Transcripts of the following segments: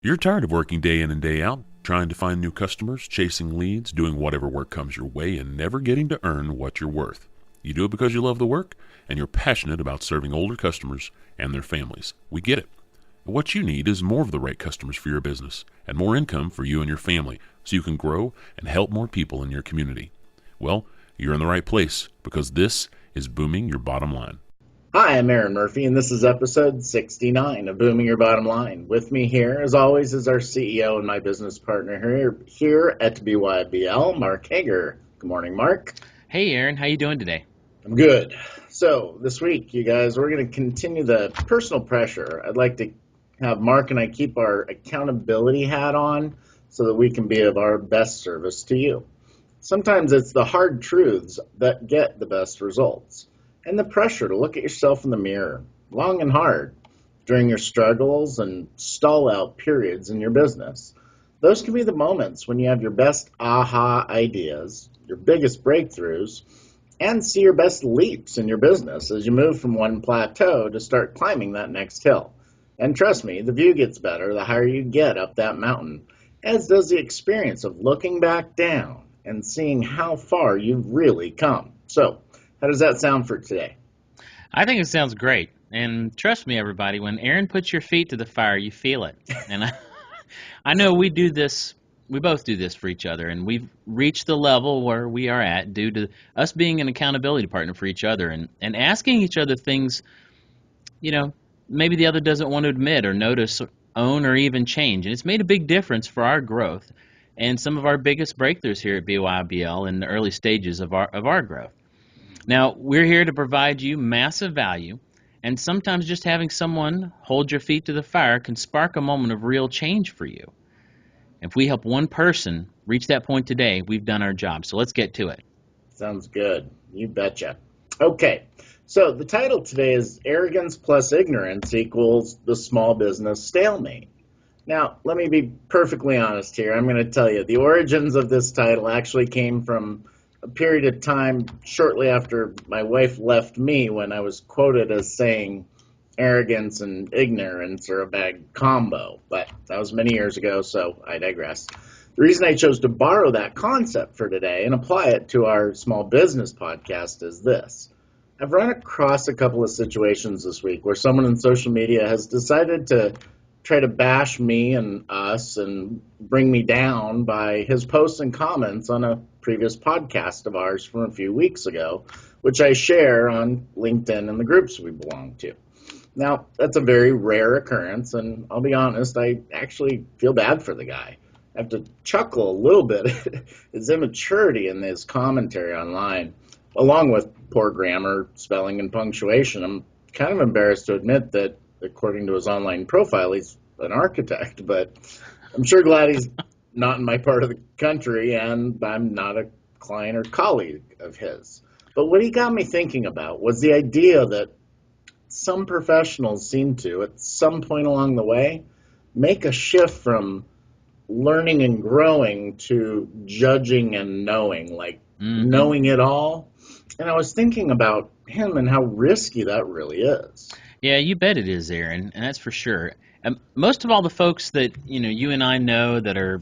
You're tired of working day in and day out, trying to find new customers, chasing leads, doing whatever work comes your way, and never getting to earn what you're worth. You do it because you love the work, and you're passionate about serving older customers and their families. We get it. What you need is more of the right customers for your business, and more income for you and your family, so you can grow and help more people in your community. Well, you're in the right place, because this is Booming Your Bottom Line. Hi, I'm Aaron Murphy, and this is episode 69 of Booming Your Bottom Line. With me here, as always, is our CEO and my business partner here at BYBL, Mark Hager. Good morning, Mark. Hey, Aaron. How you doing today? I'm good. So this week, you guys, we're going to continue the personal pressure. I'd like to have Mark and I keep our accountability hat on so that we can be of our best service to you. Sometimes it's the hard truths that get the best results. And the pressure to look at yourself in the mirror, long and hard, during your struggles and stall-out periods in your business. Those can be the moments when you have your best aha ideas, your biggest breakthroughs, and see your best leaps in your business as you move from one plateau to start climbing that next hill. And trust me, the view gets better the higher you get up that mountain, as does the experience of looking back down and seeing how far you've really come. So, how does that sound for today? I think it sounds great. And trust me, everybody, when Aaron puts your feet to the fire, you feel it. And I know we both do this for each other, and we've reached the level where we are at due to us being an accountability partner for each other and asking each other things, maybe the other doesn't want to admit or notice, own, or even change. And it's made a big difference for our growth and some of our biggest breakthroughs here at BYBL in the early stages of our growth. Now, we're here to provide you massive value, and sometimes just having someone hold your feet to the fire can spark a moment of real change for you. If we help one person reach that point today, we've done our job. So let's get to it. Sounds good. You betcha. Okay, so the title today is Arrogance plus Ignorance equals the Small Business Stalemate. Now, let me be perfectly honest here. I'm going to tell you, the origins of this title actually came from a period of time shortly after my wife left me when I was quoted as saying arrogance and ignorance are a bad combo. But that was many years ago, so I digress. The reason I chose to borrow that concept for today and apply it to our small business podcast is this. I've run across a couple of situations this week where someone in social media has decided to try to bash me and us and bring me down by his posts and comments on a previous podcast of ours from a few weeks ago, which I share on LinkedIn and the groups we belong to. Now, that's a very rare occurrence, and I'll be honest, I actually feel bad for the guy. I have to chuckle a little bit at his immaturity in his commentary online, along with poor grammar, spelling, and punctuation. I'm kind of embarrassed to admit that according to his online profile, he's an architect, but I'm sure glad he's not in my part of the country, and I'm not a client or colleague of his. But what he got me thinking about was the idea that some professionals seem to, at some point along the way, make a shift from learning and growing to judging and knowing, like knowing it all. And I was thinking about him and how risky that really is. Yeah, you bet it is, Aaron, and that's for sure. Most of all the folks that you and I know that are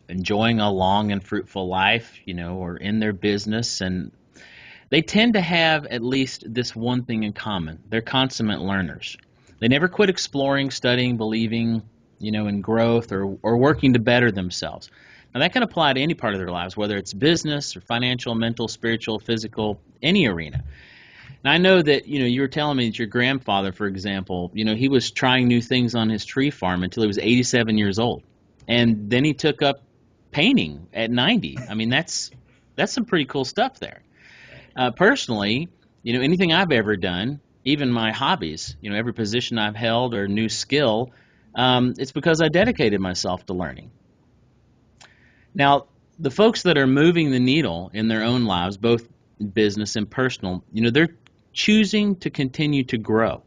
enjoying a long and fruitful life, or in their business, and they tend to have at least this one thing in common. They're consummate learners. They never quit exploring, studying, believing, in growth or working to better themselves. Now, that can apply to any part of their lives, whether it's business or financial, mental, spiritual, physical, any arena. Now, I know that, you were telling me that your grandfather, for example, he was trying new things on his tree farm until he was 87 years old. And then he took up painting at 90. I mean, that's some pretty cool stuff there. Personally, anything I've ever done, even my hobbies, every position I've held or new skill, it's because I dedicated myself to learning. Now, the folks that are moving the needle in their own lives, both business and personal, they're choosing to continue to grow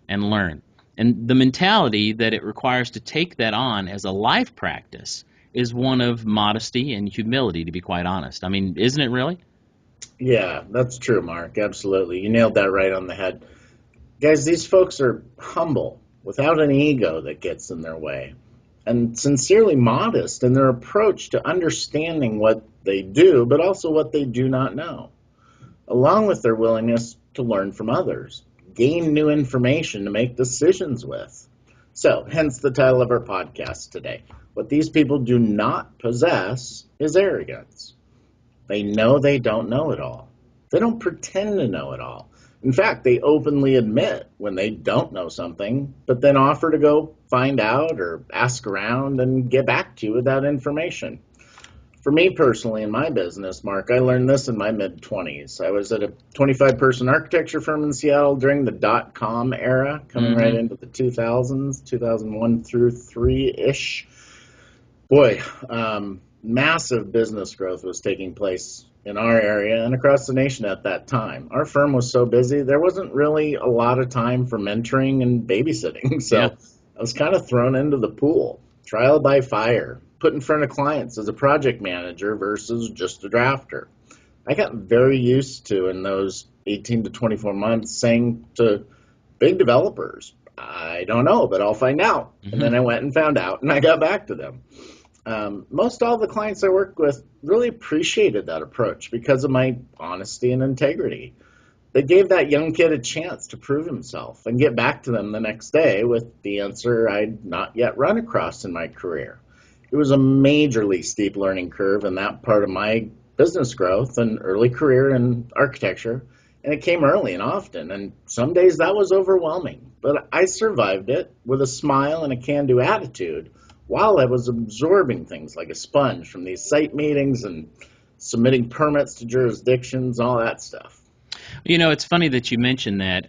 and learn. And the mentality that it requires to take that on as a life practice is one of modesty and humility, to be quite honest. I mean, isn't it really? Yeah, that's true, Mark. Absolutely. You nailed that right on the head. Guys, these folks are humble without an ego that gets in their way. and sincerely modest in their approach to understanding what they do, but also what they do not know, along with their willingness to learn from others, gain new information to make decisions with. So, hence the title of our podcast today. What these people do not possess is arrogance. They know they don't know it all. They don't pretend to know it all. In fact, they openly admit when they don't know something, but then offer to go find out or ask around and get back to you with that information. For me personally, in my business, Mark, I learned this in my mid-20s. I was at a 25-person architecture firm in Seattle during the dot-com era, coming right into the 2000s, 2001 through 3-ish. Boy, massive business growth was taking place in our area and across the nation at that time. Our firm was so busy, there wasn't really a lot of time for mentoring and babysitting. So Yeah. I was kind of thrown into the pool, trial by fire, put in front of clients as a project manager versus just a drafter. I got very used to, in those 18 to 24 months, saying to big developers, I don't know, but I'll find out. And then I went and found out, and I got back to them. Most all the clients I worked with really appreciated that approach because of my honesty and integrity. They gave that young kid a chance to prove himself and get back to them the next day with the answer I'd not yet run across in my career. It was a majorly steep learning curve in that part of my business growth and early career in architecture, and it came early and often, and some days that was overwhelming. But I survived it with a smile and a can-do attitude while I was absorbing things like a sponge from these site meetings and submitting permits to jurisdictions, all that stuff. You know, it's funny that you mentioned that.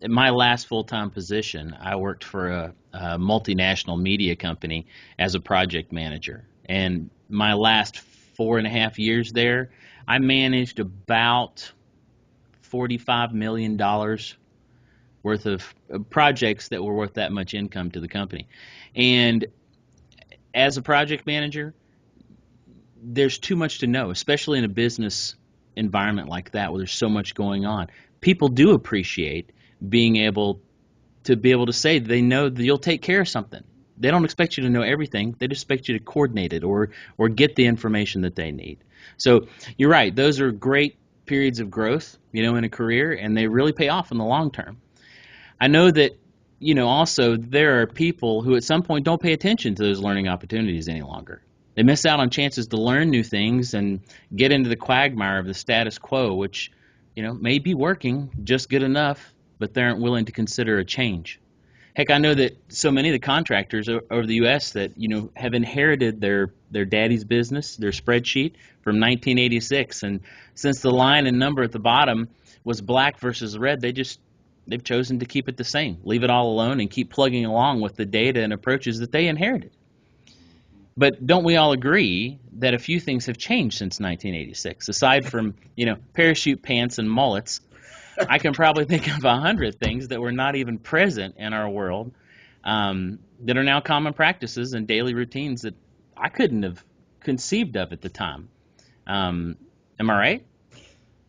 In my last full-time position, I worked for a multinational media company as a project manager. And my last 4.5 years there, I managed about $45 million worth of projects that were worth that much income to the company. And as a project manager, there's too much to know, especially in a business environment like that where there's so much going on. People do appreciate being able to say they know that you'll take care of something. They don't expect you to know everything. They just expect you to coordinate it or get the information that they need. So you're right. Those are great periods of growth, in a career, and they really pay off in the long term. I know that, also there are people who at some point don't pay attention to those learning opportunities any longer. They miss out on chances to learn new things and get into the quagmire of the status quo, which, may be working just good enough, but they aren't willing to consider a change. Heck, I know that so many of the contractors over the U.S. that, have inherited their daddy's business, their spreadsheet from 1986. And since the line and number at the bottom was black versus red, they've chosen to keep it the same, leave it all alone, and keep plugging along with the data and approaches that they inherited. But don't we all agree that a few things have changed since 1986? Aside from, parachute pants and mullets, I can probably think of 100 things that were not even present in our world that are now common practices and daily routines that I couldn't have conceived of at the time. Am I right?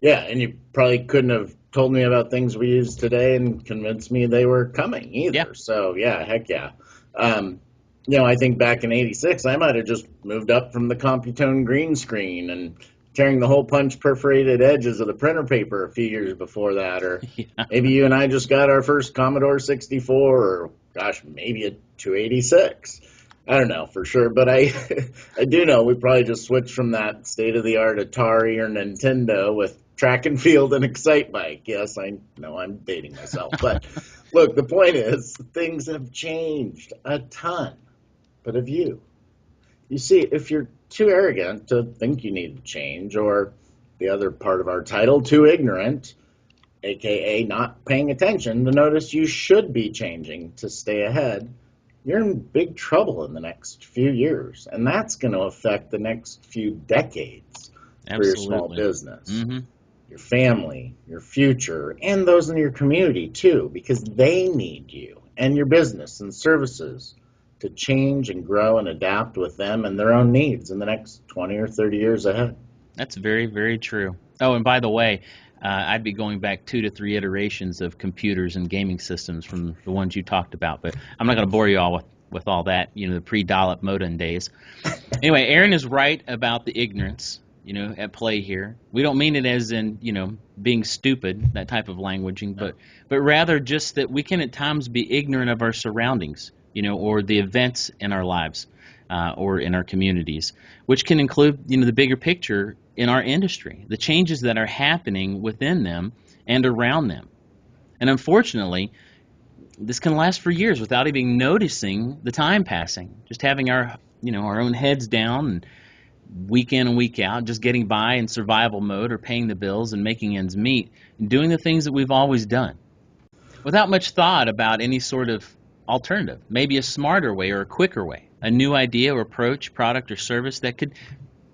Yeah, and you probably couldn't have told me about things we use today and convinced me they were coming either. Yeah. So, yeah, heck yeah. I think back in 86, I might have just moved up from the Computone green screen and tearing the hole punch perforated edges of the printer paper a few years before that. Or maybe you and I just got our first Commodore 64 or, gosh, maybe a 286. I don't know for sure, but I do know we probably just switched from that state-of-the-art Atari or Nintendo with track and field and Excitebike. Yes, I know I'm dating myself, but look, the point is things have changed a ton. But have you? You see, if you're too arrogant to think you need to change, or the other part of our title, too ignorant, aka not paying attention to notice you should be changing to stay ahead, you're in big trouble in the next few years. And that's going to affect the next few decades for your small business, your family, your future, and those in your community too, because they need you and your business and services to change and grow and adapt with them and their own needs in the next 20 or 30 years ahead. That's very, very true. Oh, and by the way, I'd be going back 2 to 3 iterations of computers and gaming systems from the ones you talked about, but I'm not going to bore you all with with all that, the pre-dial-up modem days. Anyway, Aaron is right about the ignorance, at play here. We don't mean it as in, being stupid, that type of languaging, but rather just that we can at times be ignorant of our surroundings, or the events in our lives, or in our communities, which can include, the bigger picture in our industry, the changes that are happening within them and around them. And unfortunately, this can last for years without even noticing the time passing. Just having our own heads down and week in and week out, just getting by in survival mode or paying the bills and making ends meet and doing the things that we've always done without much thought about any sort of alternative, maybe a smarter way or a quicker way, a new idea or approach, product or service that could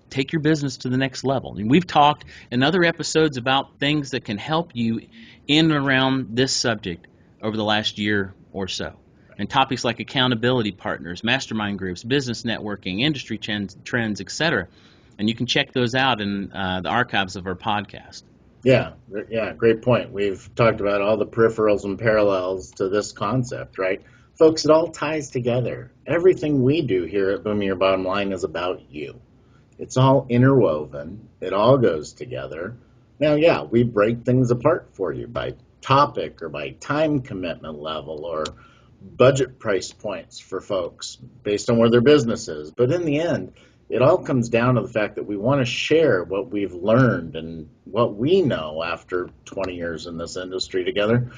take your business to the next level. And we've talked in other episodes about things that can help you in and around this subject over the last year or so. And topics like accountability partners, mastermind groups, business networking, industry trends, etc. And you can check those out in the archives of our podcast. Yeah, great point. We've talked about all the peripherals and parallels to this concept, right? Folks, it all ties together. Everything we do here at Boom Your Bottom Line is about you. It's all interwoven. It all goes together. Now, yeah, we break things apart for you by topic or by time commitment level or budget price points for folks based on where their business is. But in the end, it all comes down to the fact that we want to share what we've learned and what we know after 20 years in this industry together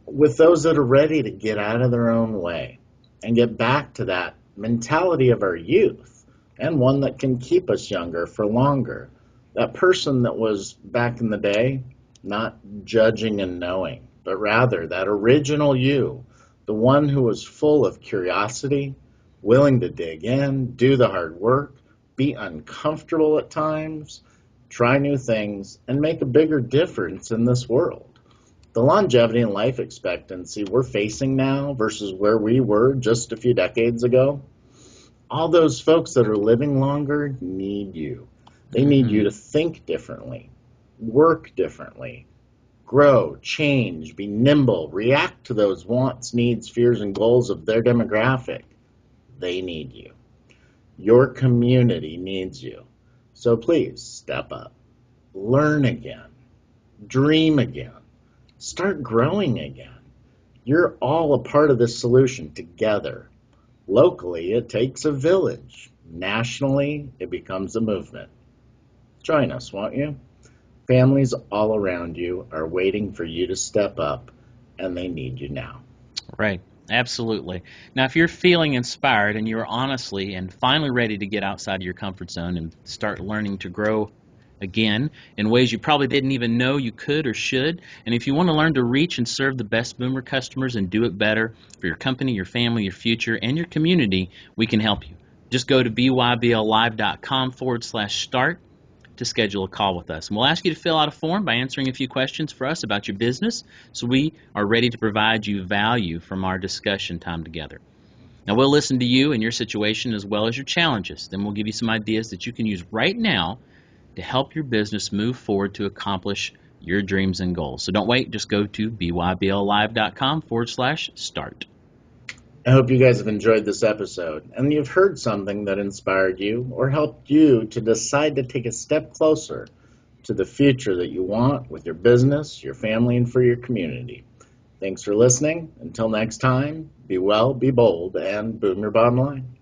with those that are ready to get out of their own way and get back to that mentality of our youth, and one that can keep us younger for longer. That person that was back in the day, not judging and knowing, but rather that original you, the one who was full of curiosity, willing to dig in, do the hard work, be uncomfortable at times, try new things, and make a bigger difference in this world. The longevity and life expectancy we're facing now versus where we were just a few decades ago, all those folks that are living longer need you. They need you to think differently, work differently, grow, change, be nimble, react to those wants, needs, fears, and goals of their demographic. They need you. Your community needs you. So please step up, learn again, dream again, start growing again. You're all a part of this solution together. Locally, it takes a village. Nationally, it becomes a movement. Join us, won't you? Families all around you are waiting for you to step up, and they need you now. Right. Absolutely. Now, if you're feeling inspired and you're honestly and finally ready to get outside of your comfort zone and start learning to grow again in ways you probably didn't even know you could or should, and if you want to learn to reach and serve the best Boomer customers and do it better for your company, your family, your future, and your community, we can help you. Just go to bybllive.com/start to schedule a call with us. And we'll ask you to fill out a form by answering a few questions for us about your business so we are ready to provide you value from our discussion time together. Now, we'll listen to you and your situation as well as your challenges. Then we'll give you some ideas that you can use right now to help your business move forward to accomplish your dreams and goals. So don't wait. Just go to bybllive.com/start. I hope you guys have enjoyed this episode and you've heard something that inspired you or helped you to decide to take a step closer to the future that you want with your business, your family, and for your community. Thanks for listening. Until next time, be well, be bold, and boom your bottom line.